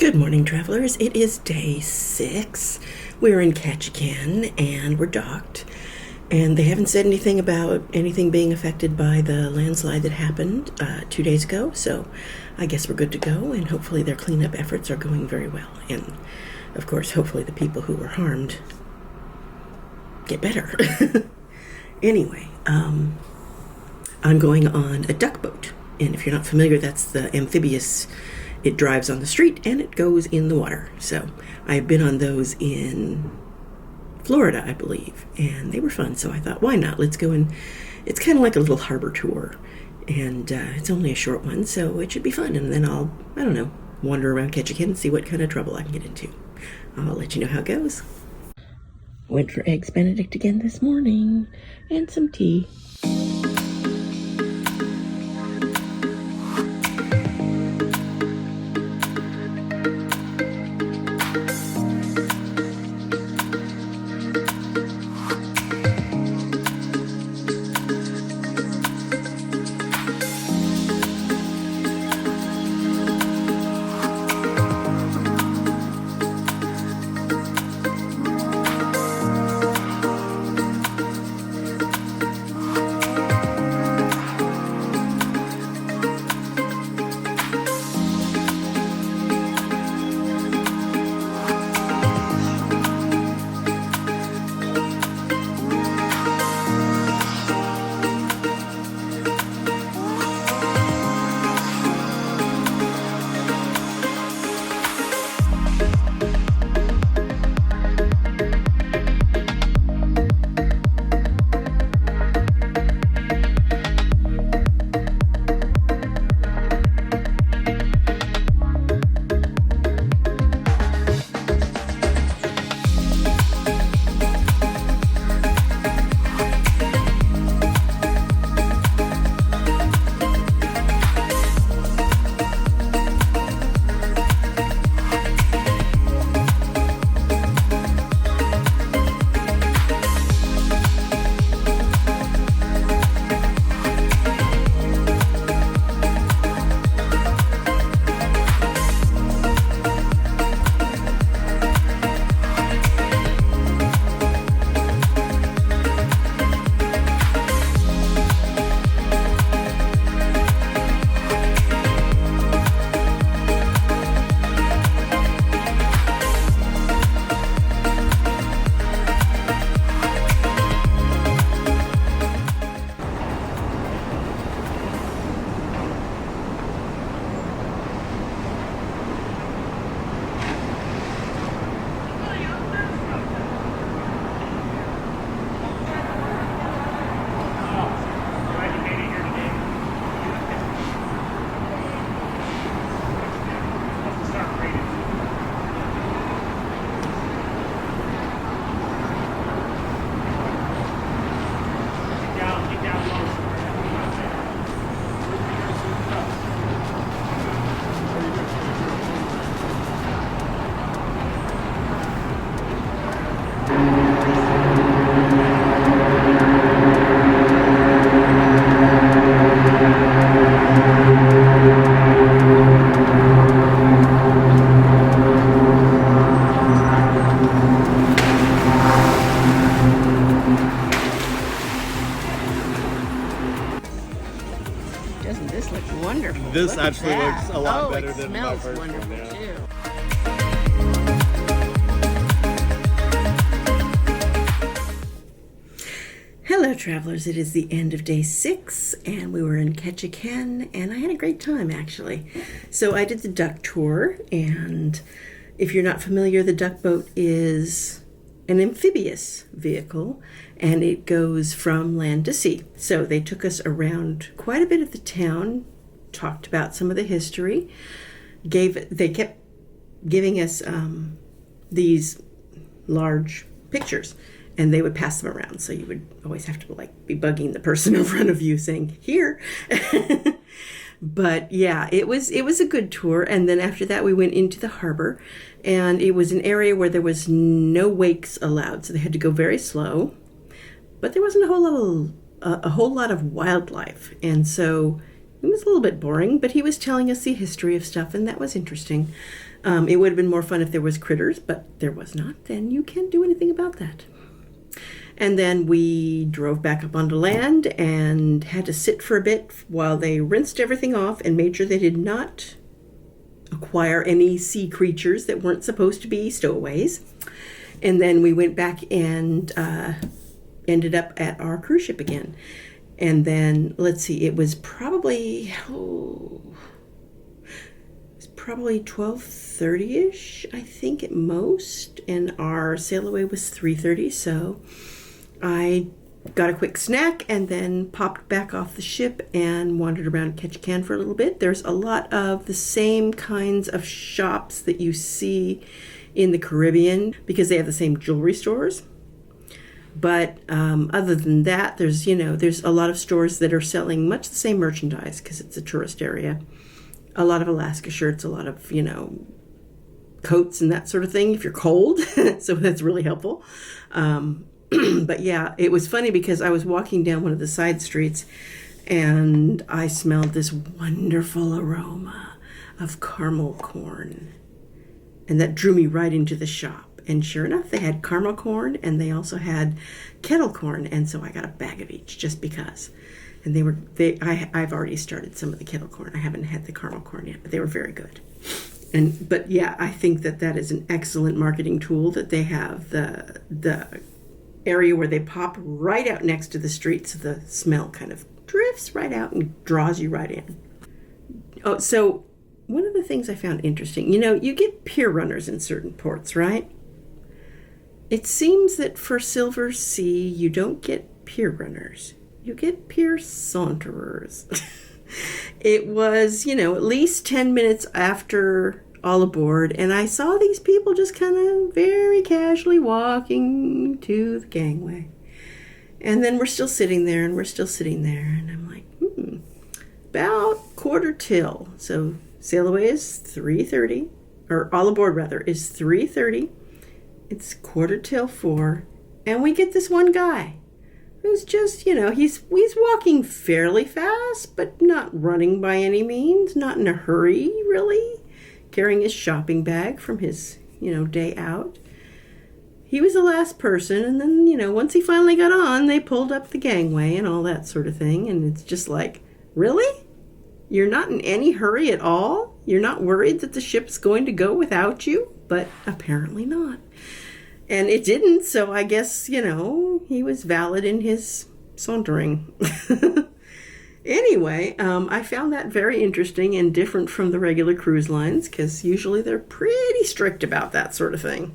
Good morning, travelers. It is day 6. We're in Ketchikan and we're docked. And they haven't said anything about anything being affected by the landslide that happened 2 days ago. So I guess we're good to go, and hopefully their cleanup efforts are going very well. And of course, hopefully the people who were harmed get better. Anyway, I'm going on a duck boat. And if you're not familiar, that's the amphibious. It drives on the street and it goes in the water. So I've been on those in Florida, I believe, and they were fun. So I thought, why not? Let's go in. It's kind of like a little harbor tour, and it's only a short one, so it should be fun. And then I don't know, wander around Ketchikan and see what kind of trouble I can get into. I'll let you know how it goes. Went for Eggs Benedict again this morning and some tea. Doesn't this look wonderful? This look actually looks a lot better than my first one. It smells wonderful too. Hello, travelers. It is the end of day 6, and we were in Ketchikan, and I had a great time, actually. So I did the duck tour, and if you're not familiar, the duck boat is an amphibious vehicle, and it goes from land to sea. So they took us around quite a bit of the town, talked about some of the history, they kept giving us these large pictures, and they would pass them around. So you would always have to be bugging the person in front of you saying, here. But yeah, it was a good tour. And then after that, we went into the harbor, and it was an area where there was no wakes allowed. So they had to go very slow, but there wasn't a whole lot of wildlife. And so It was a little bit boring, but he was telling us the history of stuff, and that was interesting. It would have been more fun if there was critters, but there was not. Then you can't do anything about that. And then we drove back up onto land and had to sit for a bit while they rinsed everything off and made sure they did not acquire any sea creatures that weren't supposed to be stowaways. And then we went back and ended up at our cruise ship again. And then, let's see, it was probably 12:30-ish, I think, at most. And our sail away was 3:30, so I got a quick snack and then popped back off the ship and wandered around Ketchikan for a little bit. There's a lot of the same kinds of shops that you see in the Caribbean because they have the same jewelry stores. But other than that, there's a lot of stores that are selling much the same merchandise because it's a tourist area. A lot of Alaska shirts, a lot of, coats and that sort of thing if you're cold. So that's really helpful. But yeah, it was funny because I was walking down one of the side streets and I smelled this wonderful aroma of caramel corn. And that drew me right into the shop. And sure enough, they had caramel corn and they also had kettle corn. And so I got a bag of each just because. And I've already started some of the kettle corn. I haven't had the caramel corn yet, but they were very good. But yeah, I think that is an excellent marketing tool that they have the area where they pop right out next to the street, so the smell kind of drifts right out and draws you right in. Oh, so one of the things I found interesting, you get pier runners in certain ports, right? It seems that for Silversea, you don't get pier runners. You get pier saunterers. It was, at least 10 minutes after all aboard, and I saw these people just kind of very casually walking to the gangway. And then we're still sitting there, and I'm like, about quarter till. So sail away is 3:30, or all aboard rather, is 3:30. It's quarter till 4, and we get this one guy who's just, he's walking fairly fast, but not running by any means, not in a hurry, really, carrying his shopping bag from his, day out. He was the last person, and then, once he finally got on, they pulled up the gangway and all that sort of thing, and it's just like, really? You're not in any hurry at all? You're not worried that the ship's going to go without you? But apparently not. And it didn't, so I guess, he was valid in his sauntering. Anyway, I found that very interesting and different from the regular cruise lines, because usually they're pretty strict about that sort of thing.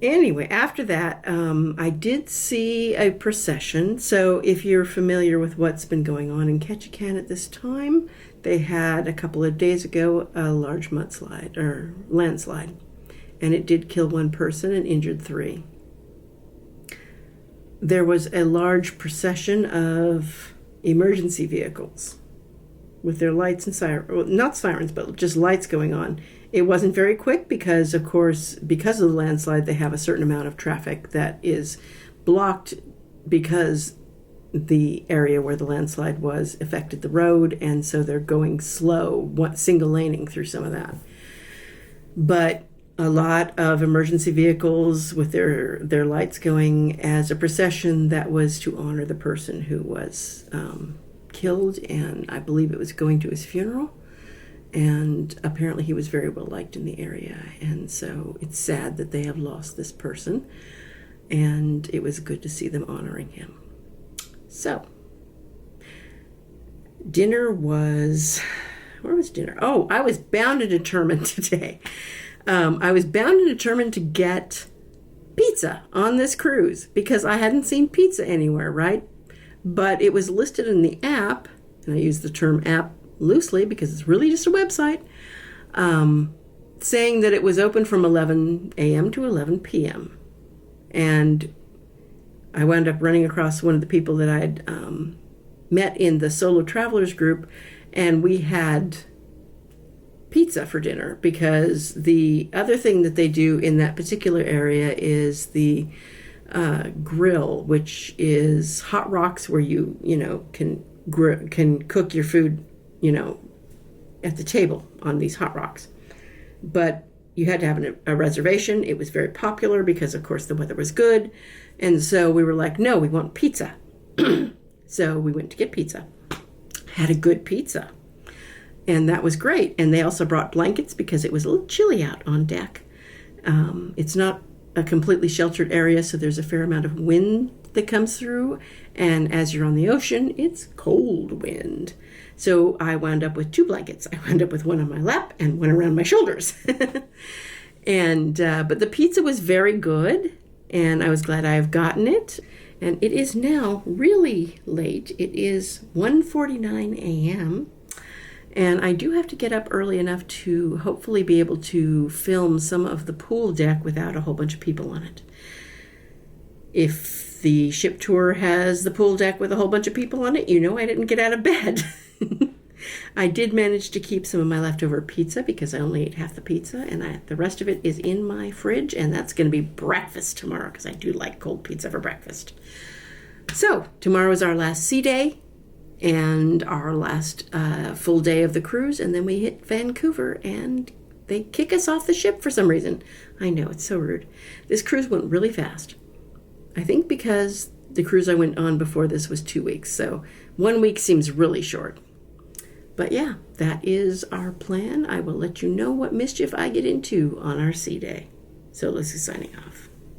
Anyway, after that, I did see a procession. So if you're familiar with what's been going on in Ketchikan at this time, they had a couple of days ago a large landslide. And it did kill one person and injured 3. There was a large procession of emergency vehicles with their lights and sirens, well, not sirens, but just lights going on. It wasn't very quick because, of course, because of the landslide, they have a certain amount of traffic that is blocked because the area where the landslide was affected the road, and so they're going slow, single laning through some of that. But a lot of emergency vehicles with their lights going as a procession that was to honor the person who was killed, and I believe it was going to his funeral. And apparently he was very well liked in the area, and so it's sad that they have lost this person, and it was good to see them honoring him. So dinner was, where was dinner? Oh, I was bound and determined today. I was bound and determined to get pizza on this cruise because I hadn't seen pizza anywhere, right? But it was listed in the app, and I use the term app loosely because it's really just a website, saying that it was open from 11 a.m. to 11 p.m. And I wound up running across one of the people that I'd met in the solo travelers group, and we had pizza for dinner because the other thing that they do in that particular area is the grill, which is hot rocks where you can can cook your food, at the table on these hot rocks. But you had to have a reservation. It was very popular because, of course, the weather was good. And so we were like, no, we want pizza. So we went to get pizza. Had a good pizza. And that was great. And they also brought blankets because it was a little chilly out on deck. It's not a completely sheltered area, so there's a fair amount of wind that comes through. And as you're on the ocean, it's cold wind. So I wound up with 2 blankets. I wound up with one on my lap and one around my shoulders. But the pizza was very good, and I was glad I've gotten it. And it is now really late. It is 1:49 a.m., and I do have to get up early enough to hopefully be able to film some of the pool deck without a whole bunch of people on it. If the ship tour has the pool deck with a whole bunch of people on it, I didn't get out of bed. I did manage to keep some of my leftover pizza because I only ate half the pizza, and the rest of it is in my fridge, and that's going to be breakfast tomorrow because I do like cold pizza for breakfast. So tomorrow is our last sea day and our last full day of the cruise, and then we hit Vancouver, and they kick us off the ship for some reason. I know, it's so rude. This cruise went really fast. I think because the cruise I went on before this was 2 weeks, so 1 week seems really short. But yeah, that is our plan. I will let you know what mischief I get into on our sea day. So Lucy's signing off.